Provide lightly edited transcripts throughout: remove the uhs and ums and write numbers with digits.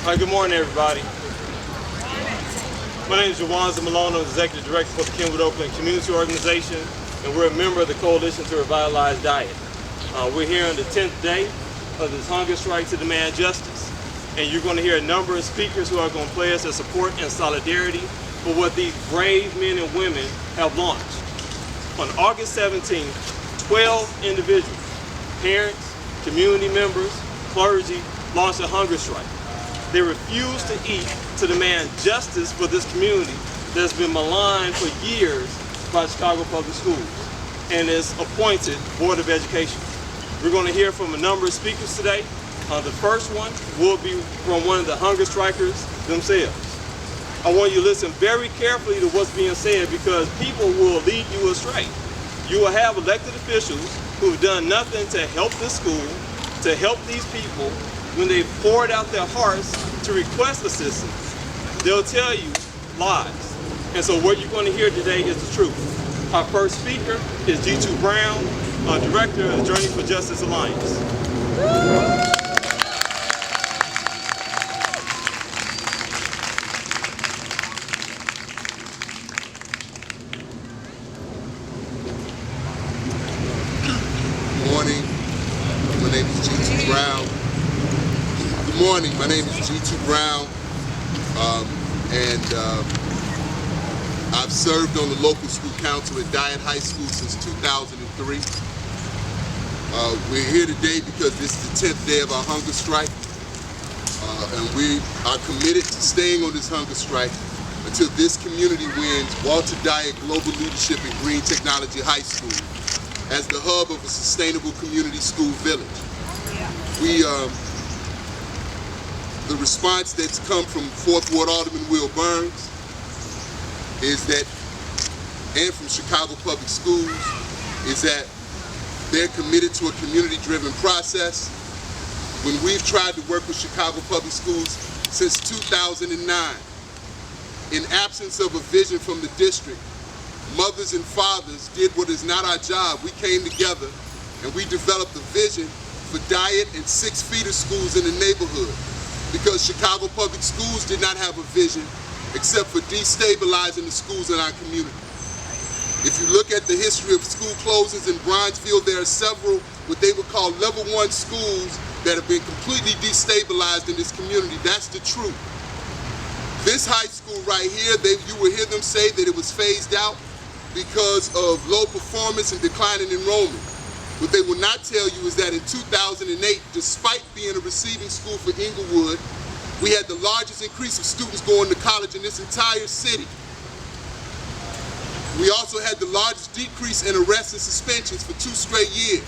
Hi, good morning, everybody. My name is Jawanza Malone. I'm the Executive Director for the Kenwood Oakland Community Organization, and we're a member of the Coalition to Revitalize Dyett. We're here on the 10th day of this hunger strike to demand justice, and you're going to hear a number of speakers who are going to play us their support and solidarity for what these brave men and women have launched. On August 17th, 12 individuals, parents, community members, clergy, launched a hunger strike. They refused to eat to demand justice for this community that's been maligned for years by Chicago Public Schools and its appointed Board of Education. We're going to hear from a number of speakers today. The first one will be from one of the hunger strikers themselves. I want you to listen very carefully to what's being said because people will lead you astray. You will have elected officials who've done nothing to help this school, to help these people when they've poured out their hearts to request assistance. They'll tell you lies. And so what you're going to hear today is the truth. Our first speaker is G2 Brown, Director of the Journey for Justice Alliance. Good morning, my name is G2 Brown, and I've served on the local school council at Dyett High School since 2003. We're here today because this is the 10th day of our hunger strike, and we are committed to staying on this hunger strike until this community wins Walter Dyett Global Leadership in Green Technology High School as the hub of a sustainable community school village. The response that's come from 4th Ward Alderman Will Burns is that, and from Chicago Public Schools, is that they're committed to a community-driven process. When we've tried to work with Chicago Public Schools since 2009, in absence of a vision from the district, mothers and fathers did what is not our job. We came together and we developed a vision for Dyett and 6 feeder schools in the neighborhood, because Chicago Public Schools did not have a vision except for destabilizing the schools in our community. If you look at the history of school closings in Bronzeville, there are several what they would call level 1 schools that have been completely destabilized in this community. That's the truth. This high school right here, you will hear them say that it was phased out because of low performance and declining enrollment. What they will not tell you is that in 2008, despite being a receiving school for Inglewood, we had the largest increase of students going to college in this entire city. We also had the largest decrease in arrests and suspensions for 2 straight years.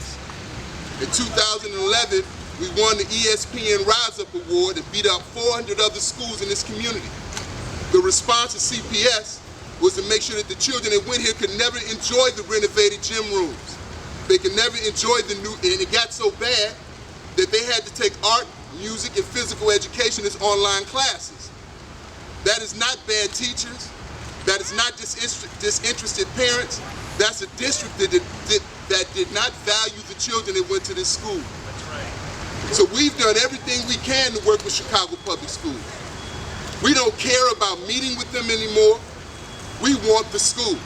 In 2011, we won the ESPN Rise Up Award and beat out 400 other schools in this community. The response of CPS was to make sure that the children that went here could never enjoy the renovated gym rooms. They could never enjoy the new, and it got so bad that they had to take art, music, and physical education as online classes. That is not bad teachers. That is not disinterested parents. That's a district that did not value the children that went to this school. That's right. So we've done everything we can to work with Chicago Public Schools. We don't care about meeting with them anymore. We want the school.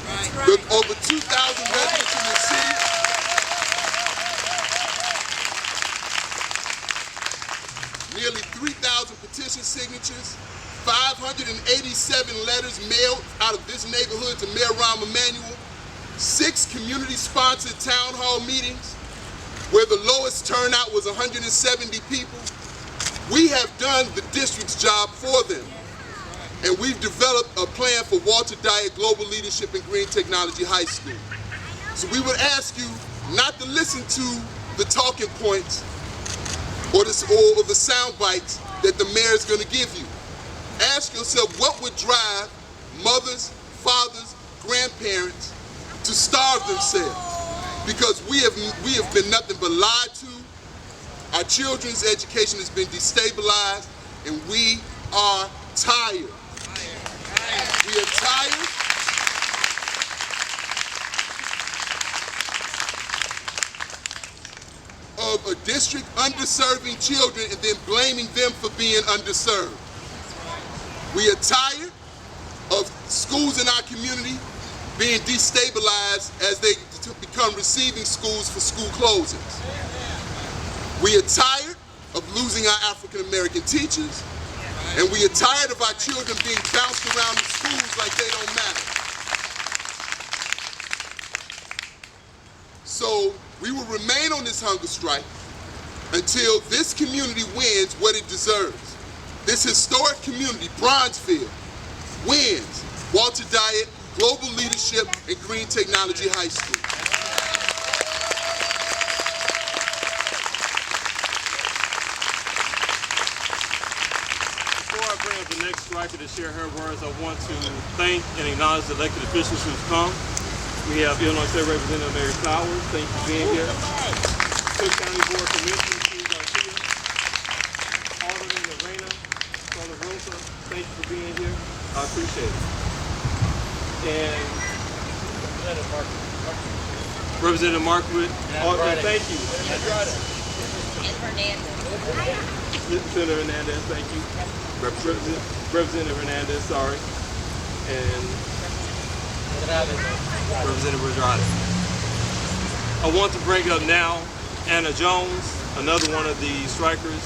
Right. Look, over 2,000 residents in the city. Nearly 3,000 petition signatures, 587 letters mailed out of this neighborhood to Mayor Rahm Emanuel, 6 community-sponsored town hall meetings where the lowest turnout was 170 people. We have done the district's job for them. And we've developed a plan for Walter Dyett Global Leadership in Green Technology High School. So we would ask you not to listen to the talking points or the sound bites that the mayor is going to give you. Ask yourself what would drive mothers, fathers, grandparents to starve themselves, because we have been nothing but lied to. Our children's education has been destabilized, and we are tired. We are tired. of a district underserving children and then blaming them for being underserved. We are tired of schools in our community being destabilized as they become receiving schools for school closings. We are tired of losing our African American teachers, and we are tired of our children being bounced around in schools like they don't matter. So we will remain on this hunger strike until this community wins what it deserves. This historic community, Bronzeville, wins Walter Dyett Global Leadership and Green Technology High School. Before I bring up the next striker to share her words, I want to thank and acknowledge the elected officials who've come. We have Illinois State Representative Mary Flowers, thank you for being here. Cook County Board Commissioner Steve Garcia, Alderman Lorena Rosa, thank you for being here. I appreciate it. And Representative Markwood, thank you. And Hernandez. Senator Hernandez, thank you. Representative Hernandez, sorry. And Representative Rajada. I want to bring up now Anna Jones, another one of the strikers,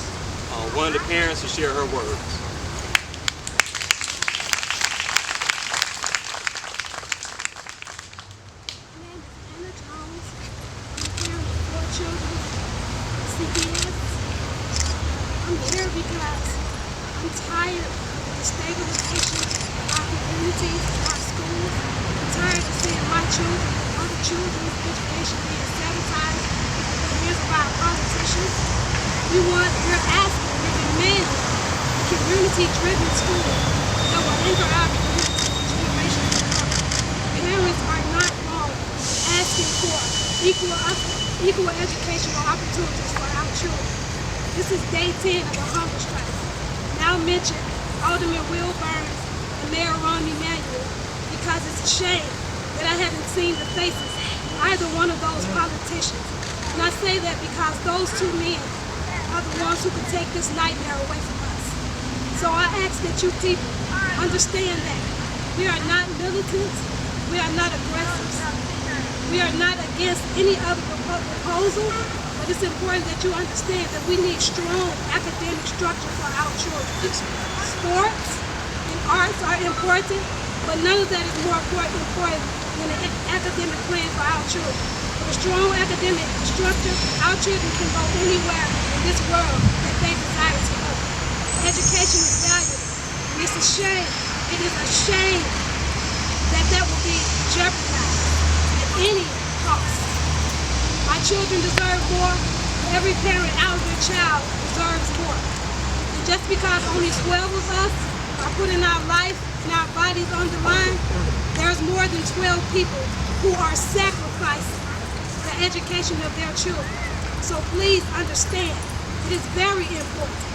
one of the parents, to share her words. I'm here because I'm tired of the stabilization of our communities and our schools. I'm tired of seeing my children and other children's education being sabotaged at the hands of our politicians. We're asking, we're demanding a community-driven school that will anchor our community for generations to come. Parents are not wrong asking for equal educational opportunities for our children. This is day 10 of the hunger strike. Now mentioned Alderman Will Burns and Mayor Randi because it's a shame that I haven't seen the faces of either one of those politicians. And I say that because those two men are the ones who can take this nightmare away from us. So I ask that you people understand that we are not militants, we are not aggressors, we are not against any other proposal. But it's important that you understand that we need strong academic structure for our children. Sports and arts are important, but none of that is more important than an academic plan for our children. With a strong academic structure, our children can go anywhere in this world that they desire to go. Education is valuable, and it's a shame. It is a shame that will be jeopardized at any cost. My children deserve more. Every parent out of their child deserves more. And just because only 12 of us are putting our life and our bodies on the line, there's more than 12 people who are sacrificing the education of their children. So please understand, it is very important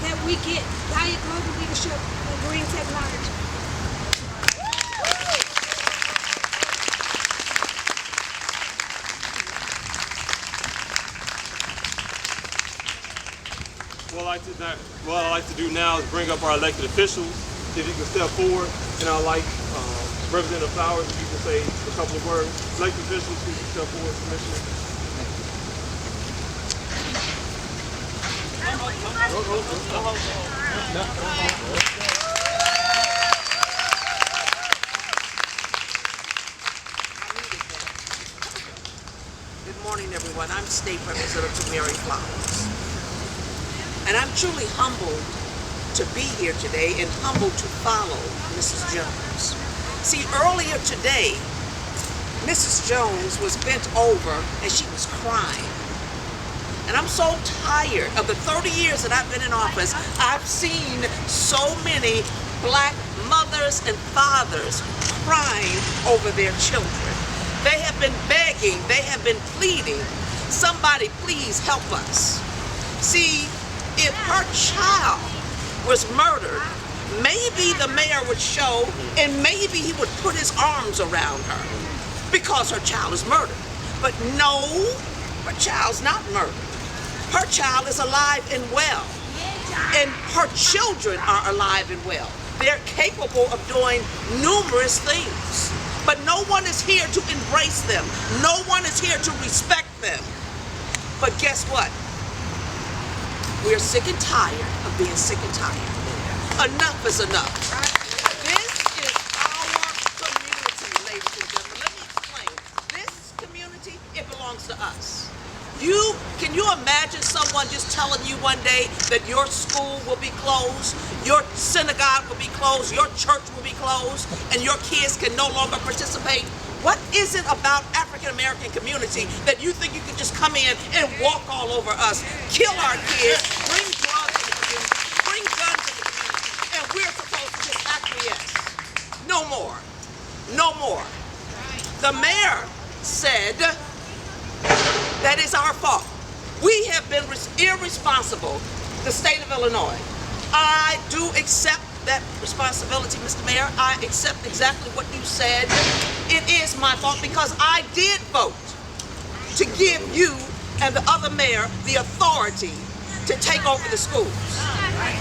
that we get Dyett Global Leadership and Green Technology. What I'd like to do now is bring up our elected officials. If you can step forward, and I'd like Representative Flowers, if you can say a couple of words. Elected officials, who can step forward, Commissioner. Good morning, everyone. I'm State Representative Mary Flowers. And I'm truly humbled to be here today and humbled to follow Mrs. Jones. See, earlier today, Mrs. Jones was bent over and she was crying. And I'm so tired. Of the 30 years that I've been in office, I've seen so many black mothers and fathers crying over their children. They have been begging, they have been pleading, somebody please help us. See, if her child was murdered, maybe the mayor would show and maybe he would put his arms around her because her child is murdered. But no, her child's not murdered. Her child is alive and well. And her children are alive and well. They're capable of doing numerous things. But no one is here to embrace them. No one is here to respect them. But guess what? We're sick and tired of being sick and tired. Enough is enough. This is our community, ladies and gentlemen. Let me explain. This community, it belongs to us. Can you imagine someone just telling you one day that your school will be closed, your synagogue will be closed, your church will be closed, and your kids can no longer participate? What is it about African American community that you think you can just come in and walk all over us, kill our kids, bring drugs in the community, bring guns in the community, and we're supposed to just acquiesce? No more. No more. The mayor said that is our fault. We have been irresponsible, the state of Illinois. I do accept that responsibility, Mr. Mayor. I accept exactly what you said. It is my fault because I did vote to give you and the other mayor the authority to take over the schools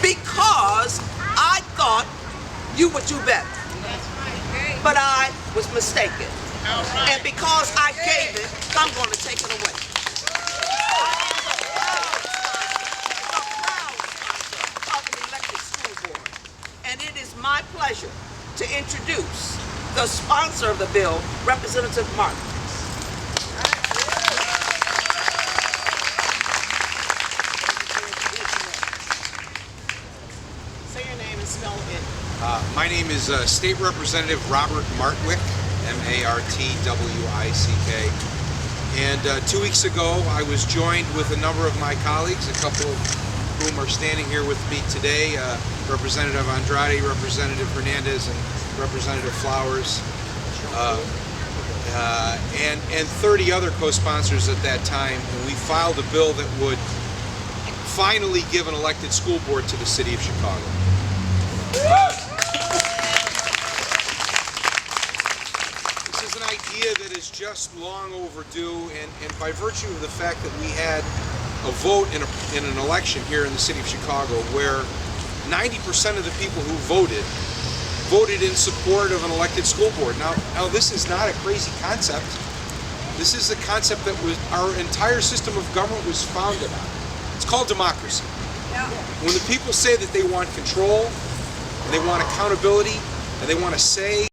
because I thought you would do better. But I was mistaken. And because I gave it, I'm going to take it away. And it is my pleasure to introduce the sponsor of the bill, Representative Martin. Say your name and spell it. My name is State Representative Robert Martwick, M-A-R-T-W-I-C-K. And 2 weeks ago, I was joined with a number of my colleagues, a couple of whom are standing here with me today, Representative Andrade, Representative Hernandez, and Representative Flowers, and 30 other co-sponsors at that time. And we filed a bill that would finally give an elected school board to the city of Chicago. This is an idea that is just long overdue, and by virtue of the fact that we had a vote in an election here in the city of Chicago where 90% of the people who voted in support of an elected school board. Now this is not a crazy concept. This is a concept that our entire system of government was founded on. It's called democracy. When the people say that they want control, and they want accountability, and they want to say